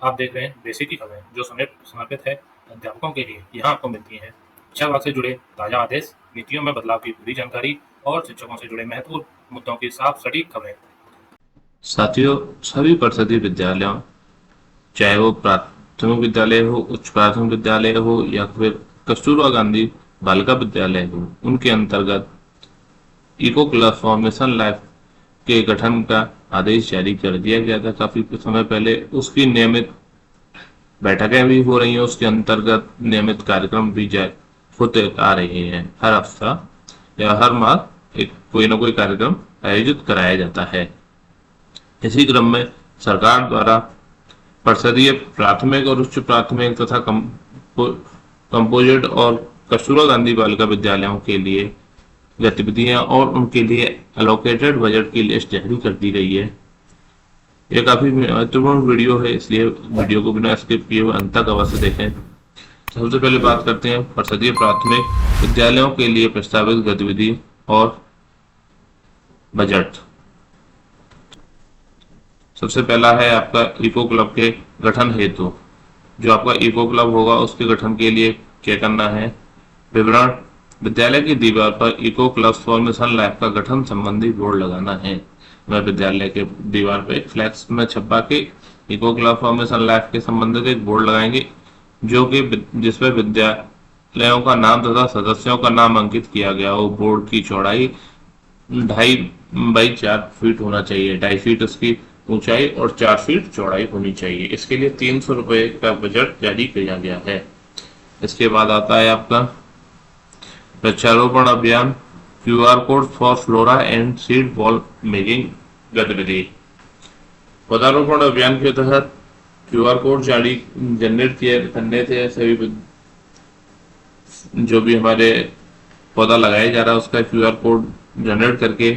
आप देख रहे हैं बेसिक की खबरें, जो समर्पित है अध्यापकों के लिए। यहाँ आपको मिलती हैं शिक्षा विभाग से जुड़े ताजा आदेश, नीतियों में बदलाव की पूरी जानकारी और शिक्षकों से जुड़े महत्वपूर्ण मुद्दों की साफ सटीक खबरें। साथियों, सभी परिषदीय विद्यालयों, चाहे वो प्राथमिक विद्यालय हो, उच्च प्राथमिक विद्यालय हो या फिर कस्तूरबा गांधी बालिका विद्यालय हो, उनके अंतर्गत इको क्लास फॉर्मेशन लाइफ के गठन का आदेश जारी कर दिया गया था काफी समय पहले। उसकी नियमित बैठकें भी हो रही हैं, उसके अंतर्गत नियमित कार्यक्रम भी होते आ रहे हैं। हर हफ्ता या हर माह एक कोई ना कोई कार्यक्रम आयोजित कराया जाता है। इसी क्रम में सरकार द्वारा परिषदीय प्राथमिक और उच्च प्राथमिक तथा कंपोजिट और कस्तूरबा गांधी बालिका विद्यालयों के लिए गतिविधियां और उनके लिए एलोकेटेड बजट की लिस्ट जारी कर दी गई है। यह काफी महत्वपूर्ण वीडियो है, इसलिए वीडियो को बिना स्किप किए हुए अंत तक अवश्य देखें। सबसे पहले बात करते हैं परिषदीय प्राथमिक विद्यालयों के लिए प्रस्तावित गतिविधि और बजट। सबसे पहला है आपका इको क्लब के गठन हेतु। जो आपका इको क्लब होगा उसके गठन के लिए क्या करना है? विवरण: विद्यालय की दीवार पर इको क्लब फॉर्मेशन लाइफ का गठन संबंधी बोर्ड लगाना है। वह विद्यालय के दीवार पर एक फ्लैक्स में छपा के इको क्लब फॉर्मेशन लाइफ के संबंधित एक बोर्ड लगाएंगे, जो कि जिसमें विद्यालयों का नाम तथा सदस्यों का नाम अंकित किया गया हो। बोर्ड की चौड़ाई 2.5 बाई 4 फीट होना चाहिए। 2.5 फीट उसकी ऊंचाई और 4 फीट चौड़ाई होनी चाहिए। इसके लिए 300 रुपए का बजट जारी किया गया है। इसके बाद आता है आपका वृक्षारोपण अभियान, QR code for flora and seed ball making गतिविधि। पौधारोपण अभियान के तहत क्यूआर कोड जारी जनरेट किए करने थे सभी जो भी हमारे पौधा लगाया जा रहा है उसका क्यूआर कोड जनरेट करके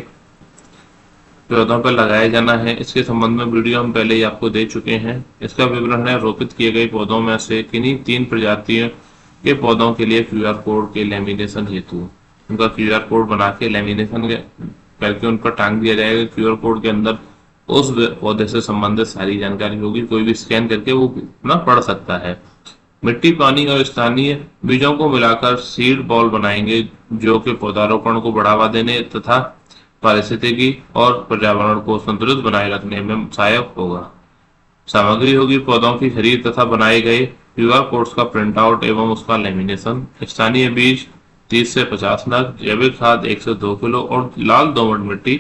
पौधों पर लगाया जाना है। इसके संबंध में वीडियो हम पहले ही आपको दे चुके हैं। इसका विवरण है रोपित किए गए पौधों में से किन्हीं 3 प्रजातियों के पौधों के लिए क्यूआर कोड के लेमिनेशन हेतु उनका क्यूआर कोड बना के लेमिनेशन करके उन पर टांग दिया जाएगा। क्यूआर कोड के अंदर उस पौधे से संबंधित सारी जानकारी होगी, कोई भी स्कैन करके वो अपना पढ़ सकता है। मिट्टी, पानी और स्थानीय बीजों को मिलाकर सीड बॉल बनाएंगे, जो कि पौधारोपण को बढ़ावा देने तथा पारिस्थितिकी और पर्यावरण को संतुलित बनाए रखने में सहायक होगा। सामग्री होगी पौधों की खरीद तथा बनाए गए क्यूआर कोड्स का प्रिंट आउट एवं उसका लेमिनेशन। स्थानीय बीज 30 से 50 नग, जैविक खाद 1 से 2 किलो और लाल दोमट मिट्टी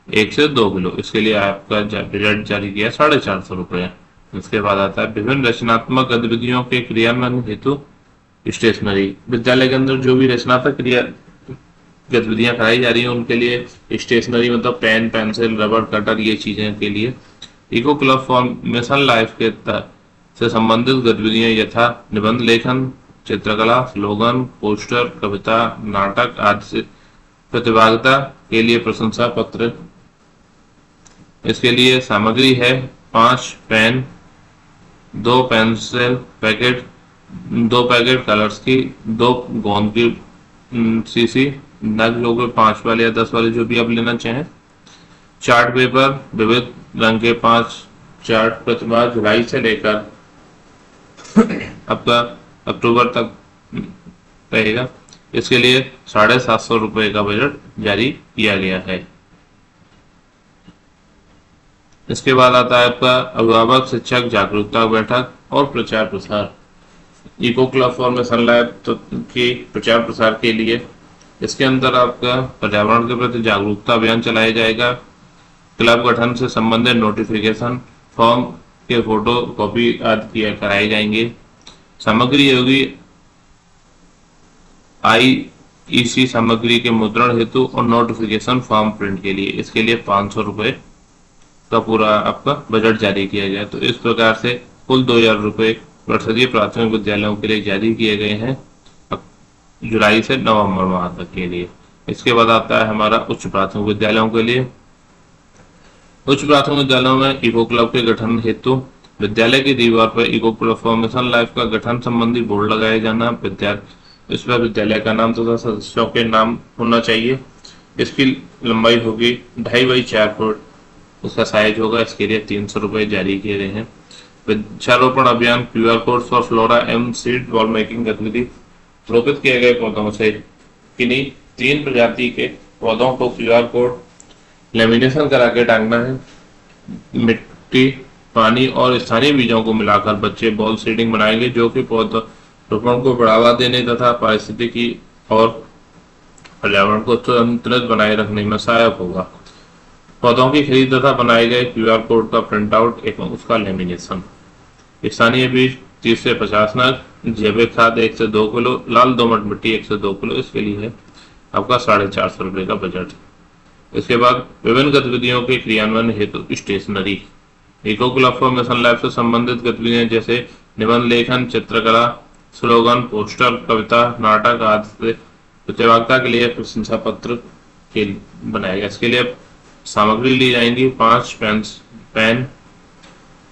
1 से 2 किलो। इसके लिए आपका बजट जारी किया 450 रुपए। इसके बाद आता है विभिन्न रचनात्मक गतिविधियों के क्रियान्वयन हेतु स्टेशनरी। विद्यालय के अंदर जो भी रचनात्मक गतिविधियां कराई जा रही हैं उनके लिए स्टेशनरी मतलब पेन, पेंसिल, रबर, कटर, ये चीजें के लिए इको क्लब फॉर्मेशन लाइफ के से संबंधित गतिविधियां यथा निबंध लेखन, चित्रकला, स्लोगन, पोस्टर, कविता, नाटक आदि से प्रतिभागिता के लिए प्रशंसा पत्र। इसके लिए सामग्री है 5 pen, 2 pencil packet, 2 packet colours की, 2 गोंद की सीसी, नग लोग 5 वाले या 10 वाले जो भी आप लेना चाहें। चार्ट पेपर, विविध रंग के 5 चार्ट प्रतिभा जुलाई से लेकर आपका अक्टूबर तक रहेगा। इसके लिए 750 रुपए का बजट जारी किया गया है। इसके बाद आता है आपका अभिभावक शिक्षक जागरूकता बैठक और प्रचार प्रसार। इको क्लब फॉर्मेशन लाइफ की प्रचार प्रसार के लिए इसके अंदर आपका पर्यावरण के प्रति जागरूकता अभियान चलाया जाएगा। क्लब गठन से संबंधित नोटिफिकेशन फॉर्म के फोटो कॉपी आदि कराए जाएंगे। सामग्री होगी IEC सामग्री के मुद्रण हेतु और नोटिफिकेशन फॉर्म प्रिंट के लिए। इसके लिए 500 रुपए का पूरा आपका बजट जारी किया गया। तो इस प्रकार से कुल 2000 रुपए परिषदीय प्राथमिक विद्यालयों के लिए जारी किए गए हैं जुलाई से नवंबर माह तक के लिए। इसके बाद आता है हमारा उच्च प्राथमिक विद्यालयों के लिए। उच्च प्राथमिक विद्यालयों में इको क्लब के गठन हेतु विद्यालय की दीवार पर इको क्लब फॉर्मेशन लाइफ का गठन संबंधी बोर्ड लगाया जाना। इस पर विद्यालय का नाम तथा सदस्यों के नाम होना चाहिए। इसकी लंबाई होगी 2.5 बाई 4 फुट, उसका साइज होगा। इसके लिए 300 रुपए जारी किए गए हैं। वृक्षारोपण अभियान, क्यूआर कोड फॉर फ्लोरा एवं सीड बॉल मेकिंग गतिविधि। रोपित किए गए पौधों से किन्हीं 3 प्रजाति के पौधों को क्यूआर कोड लेमिनेशन करा के टांगना है। मिट्टी, पानी और स्थानीय बीजों को मिलाकर बच्चे बॉल सीडिंग बनाएंगे, जो कि पौधरोपण को बढ़ावा देने तथा पारिस्थितिकी और पर्यावरण को संतुलित बनाए रखने में सहायक होगा। पौधों की खरीद तथा बनाए गए क्यूआर कोड का प्रिंट आउट एवं उसका लेमिनेशन। स्थानीय बीज 30 से 50 नग, जैविक खाद 1 से 2 किलो, लाल दोमट मिट्टी 1 से 2 किलो। इसके लिए है आपका 450 रुपये का बजट। इसके बाद विभिन्न गतिविधियों के क्रियान्वयन हेतु stationery. Eco club for mission life से संबंधित गतिविधियां जैसे निबंध लेखन, चित्रकला, स्लोगन, पोस्टर, कविता, नाटक आदि प्रतिभागिता के लिए प्रशंसा पत्र के बनाएगा। इसके लिए सामग्री ली जाएंगी 5 pen,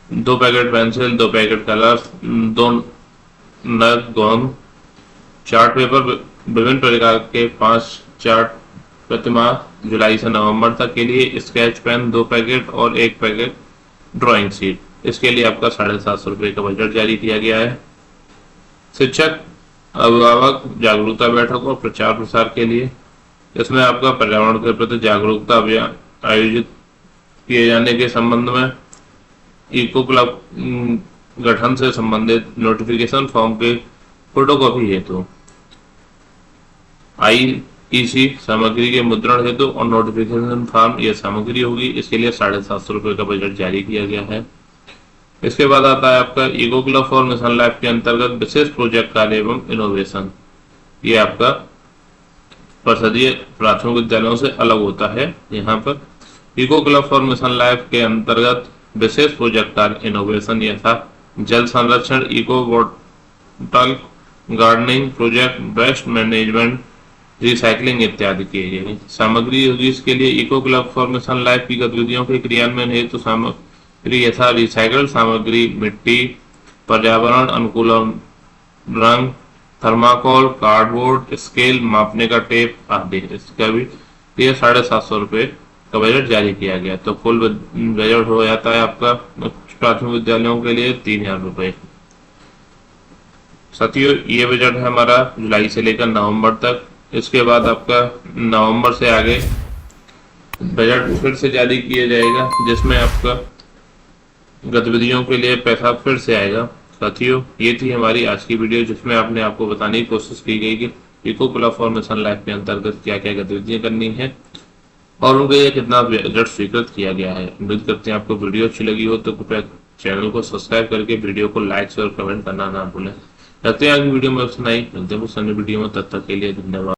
2 packet pencil, 2 packet colour, 2 नग गोंद, चार्ट पेपर, विभिन्न प्रकार के 5 चार्ट प्रतिमा जुलाई से नवंबर तक के लिए, स्केच पेन 2 पैकेट और 1 पैकेट ड्राइंग शीट। इसके लिए आपका 750 रुपये का बजट जारी किया गया है। शिक्षक, अभिभावक जागरूकता बैठक और प्रचार प्रसार के लिए इसमें आपका पर्यावरण के प्रति जागरूकता अभियान आयोजित किए जाने के संबंध में इको क्लब गठन से संबंधित नोटिफिकेशन फॉर्म के फोटोकॉपी हेतु, IEC सामग्री के मुद्रण हेतु और नोटिफिकेशन फॉर्म यह सामग्री होगी। इसके लिए 750 रुपये का बजट जारी किया गया है। इसके बाद आता है आपका eco club for mission life के अंतर्गत विशेष प्रोजेक्ट कार्य एवं इनोवेशन। ये आपका परिषदीय प्राथमिक विद्यालयों से अलग होता है। यहाँ पर eco club for mission life के अंतर्गत विशेष प्रोजेक्ट कार्य इनोवेशन यथा जल संरक्षण, eco bottle gardening project, waste management, recycling इत्यादि किए गए। सामग्री होगी इसके लिए eco club for mission life की गतिविधियों के क्रियान्वयन हेतु सामग्री यथा रिसाइकल्ड सामग्री, मिट्टी, पर्यावरण अनुकूल रंग, थर्माकोल, कार्डबोर्ड, स्केल, मापने का टेप आदि। इसका भी 750 रुपये का बजट जारी किया गया। तो कुल बजट हो जाता है आपका प्राथमिक विद्यालयों के लिए 3000 रुपये। साथियों, ये बजट है हमारा जुलाई से लेकर नवंबर तक। इसके बाद आपका नवंबर से आगे बजट फिर से जारी किया जाएगा, जिसमें आपका गतिविधियों के लिए पैसा फिर से आएगा। साथियों, ये थी हमारी आज की वीडियो, जिसमें आपने आपको बताने की कोशिश की गई कि eco club for mission life के अंतर्गत क्या क्या गतिविधियां करनी है और उनके लिए कितना बजट स्वीकृत किया गया है। उम्मीद करते हैं आपको वीडियो अच्छी लगी हो तो कृपया चैनल को सब्सक्राइब करके वीडियो को लाइक और कमेंट करना ना भूलें। रखते हैं आगे वीडियो में सुनाई, मिलते हैं वीडियो में, तब तक के लिए धन्यवाद।